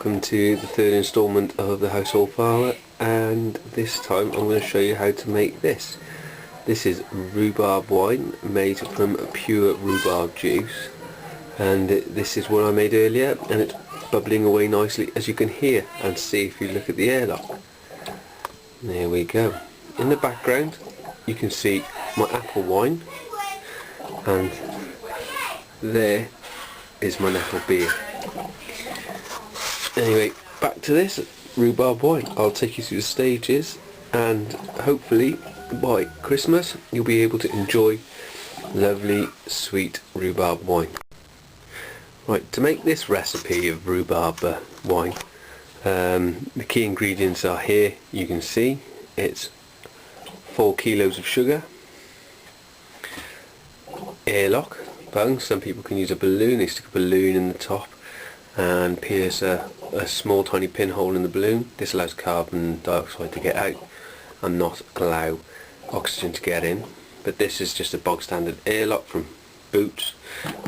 welcome to the third instalment of the Household Flower, and this time I'm going to show you how to make this. This is rhubarb wine made from pure rhubarb juice, and this is what I made earlier, and it's bubbling away nicely, as you can hear and see if you look at the airlock. There we go. In the background you can see my apple wine, and there is my nettle beer. Anyway, back to this rhubarb wine. I'll take you through the stages, and hopefully by Christmas you'll be able to enjoy lovely sweet rhubarb wine. Right, to make this recipe of rhubarb wine, the key ingredients are here. You can see it's 4 kilos of sugar, airlock bung. Some people can use a balloon. They stick a balloon in the top and pierce a small tiny pinhole in the balloon. This allows carbon dioxide to get out and not allow oxygen to get in. But this is just a bog standard airlock from Boots,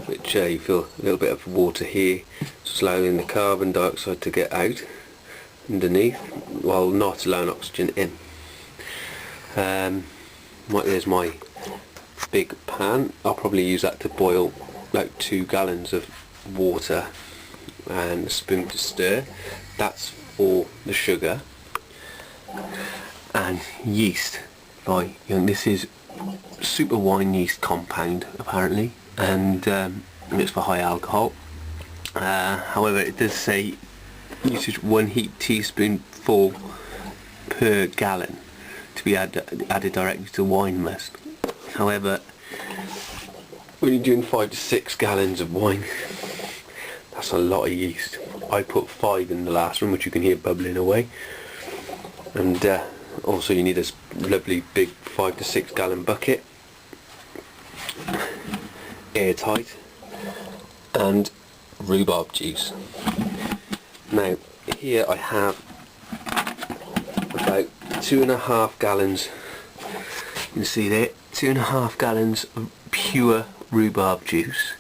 which you feel a little bit of water here, just allowing the carbon dioxide to get out underneath while not allowing oxygen in. There's my big pan. I'll probably use that to boil like 2 gallons of water, and a spoon to stir. That's for the sugar. And yeast. This is super wine yeast compound apparently, and it's for high alcohol. However, it does say usage 1 heat teaspoonful per gallon to be added directly to wine must. However, when you're doing 5 to 6 gallons of wine, that's a lot of yeast. I put 5 in the last one, which you can hear bubbling away. And also you need a lovely big 5 to 6 gallon bucket, airtight, and rhubarb juice. Now here I have about 2.5 gallons, you can see there, 2.5 gallons of pure rhubarb juice.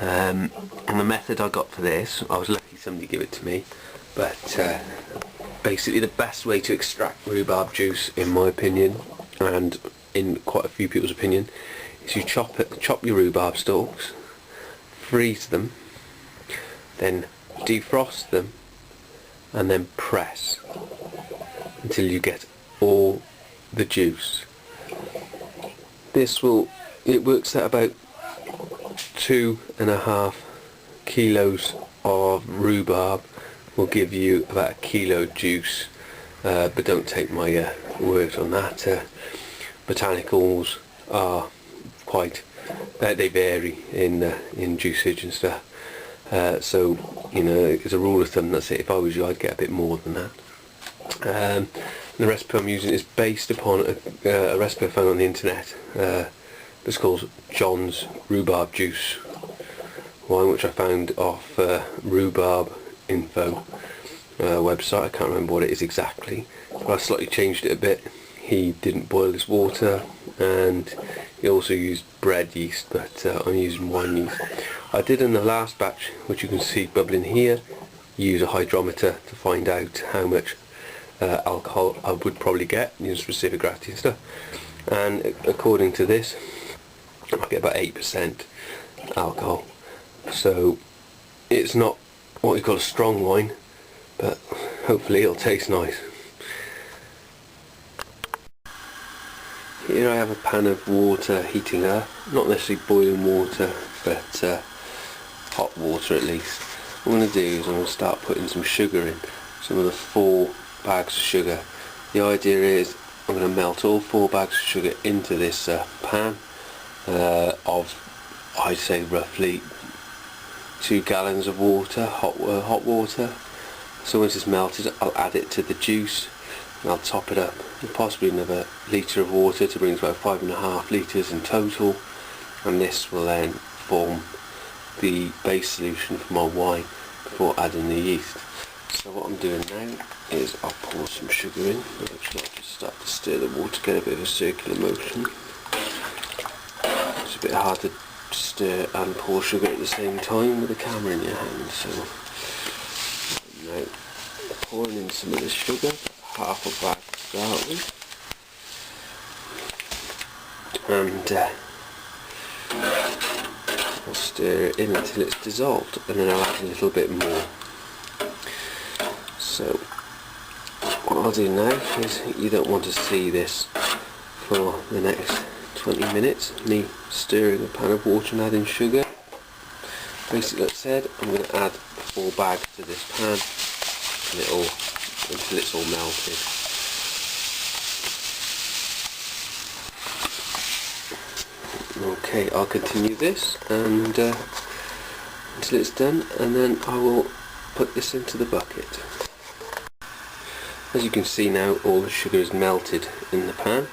And the method I got for this, I was lucky somebody gave it to me, but basically the best way to extract rhubarb juice, in my opinion, and in quite a few people's opinion, is you chop your rhubarb stalks, freeze them, then defrost them, and then press until you get all the juice. It works at about 2.5 kilos of rhubarb will give you about 1 kilo juice, but don't take my word on that. Botanicals are quite they vary in juicage and stuff, so you know, as a rule of thumb, that's it. If I was you, I'd get a bit more than that. The recipe I'm using is based upon a recipe I found on the internet. It's called John's Rhubarb Juice wine, which I found off Rhubarb Info website. I can't remember what it is exactly, but I slightly changed it a bit. He didn't boil his water, and he also used bread yeast, but I'm using wine yeast. I did in the last batch, which you can see bubbling here, use a hydrometer to find out how much alcohol I would probably get, using specific gravity and stuff, and according to this I get about 8% alcohol. So it's not what you call a strong wine, but hopefully it'll taste nice. Here I have a pan of water heating up, not necessarily boiling water, but hot water at least. What I'm going to do is I'm going to start putting some sugar in, some of the 4 bags of sugar. The idea is I'm going to melt all 4 bags of sugar into this pan of, I'd say, roughly 2 gallons of water, hot water. So once it's melted, I'll add it to the juice and I'll top it up with possibly another litre of water to bring us about 5.5 litres in total, and this will then form the base solution for my wine before adding the yeast. So what I'm doing now is I'll pour some sugar in. I'll just start to stir the water, get a bit of a circular motion. It's a bit hard to stir and pour sugar at the same time with the camera in your hand, so now pouring in some of the sugar, half a bag to start with, and I'll stir it in until it's dissolved, and then I'll add a little bit more. So what I'll do now is, you don't want to see this for the next 20 minutes, me stirring a pan of water and adding sugar. Basically, like I said, I'm going to add 4 bags to this pan until it's all melted. Okay, I'll continue this and until it's done, and then I will put this into the bucket. As you can see now, all the sugar is melted in the pan.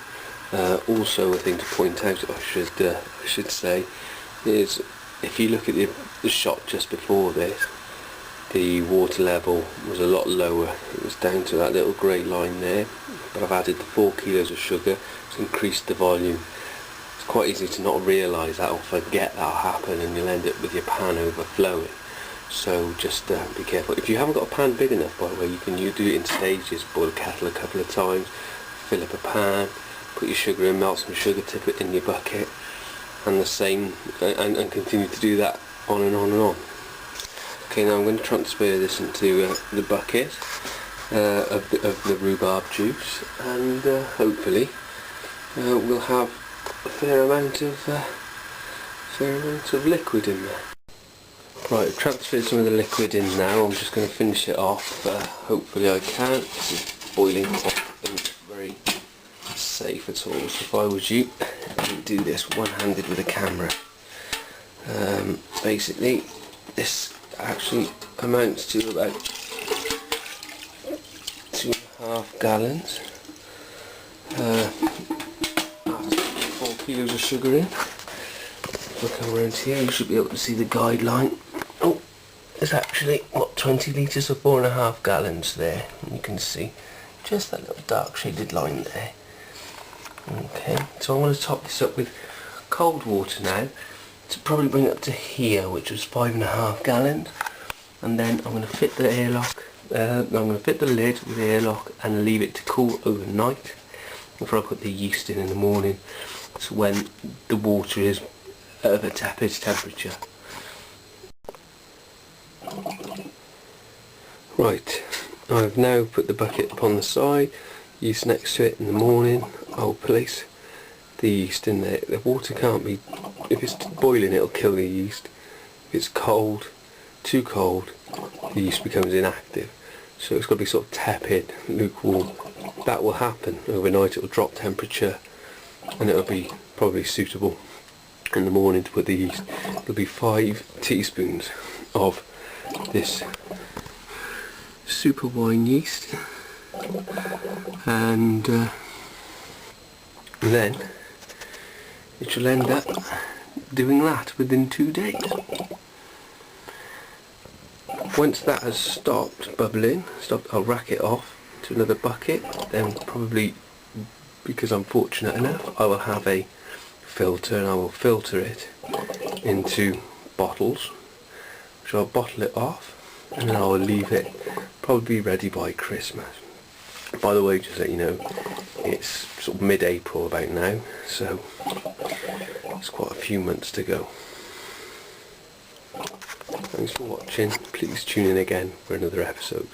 Also, a thing to point out, I should say, is if you look at the shot just before this, the water level was a lot lower. It was down to that little grey line there, but I've added the 4 kilos of sugar to increase the volume. It's quite easy to not realise that or forget that'll happen, and you'll end up with your pan overflowing. So just be careful. If you haven't got a pan big enough, by the way, you do it in stages. Boil a kettle a couple of times, fill up a pan, put your sugar in, melt some sugar, tip it in your bucket, and the same, and continue to do that on and on and on. Okay, now I'm going to transfer this into the bucket of the rhubarb juice, and hopefully we'll have a fair amount of liquid in there. Right, I've transferred some of the liquid in now. I'm just going to finish it off. Hopefully I can. This is boiling hot and very safe at all. So if I was you, I would do this one-handed with a camera. Basically, this actually amounts to about 2.5 gallons. After 4 kilos of sugar in. If I come around here, you should be able to see the guideline. Oh, there's actually, what, 20 litres or 4.5 gallons there. You can see just that little dark shaded line there. Okay, so I'm going to top this up with cold water now to probably bring it up to here, which was 5.5 gallons. And then I'm going to fit the airlock, I'm going to fit the lid with the airlock and leave it to cool overnight before I put the yeast in the morning. So when the water is of a tepid temperature. Right, I've now put the bucket upon the side, yeast next to it. In the morning I'll place the yeast in there. The water can't be, if it's boiling it'll kill the yeast. If it's cold, too cold, the yeast becomes inactive. So it's got to be sort of tepid, lukewarm. That will happen overnight. It will drop temperature and it'll be probably suitable in the morning to put the yeast. It'll be 5 teaspoons of this super wine yeast, and then it will end up doing that within 2 days. Once that has stopped bubbling, I'll rack it off to another bucket. Then probably, because I'm fortunate enough, I will have a filter, and I will filter it into bottles, which I'll bottle it off, and then I'll leave it probably ready by Christmas. By the way, just so you know, it's sort of mid-April about now, so it's quite a few months to go. Thanks for watching. Please tune in again for another episode.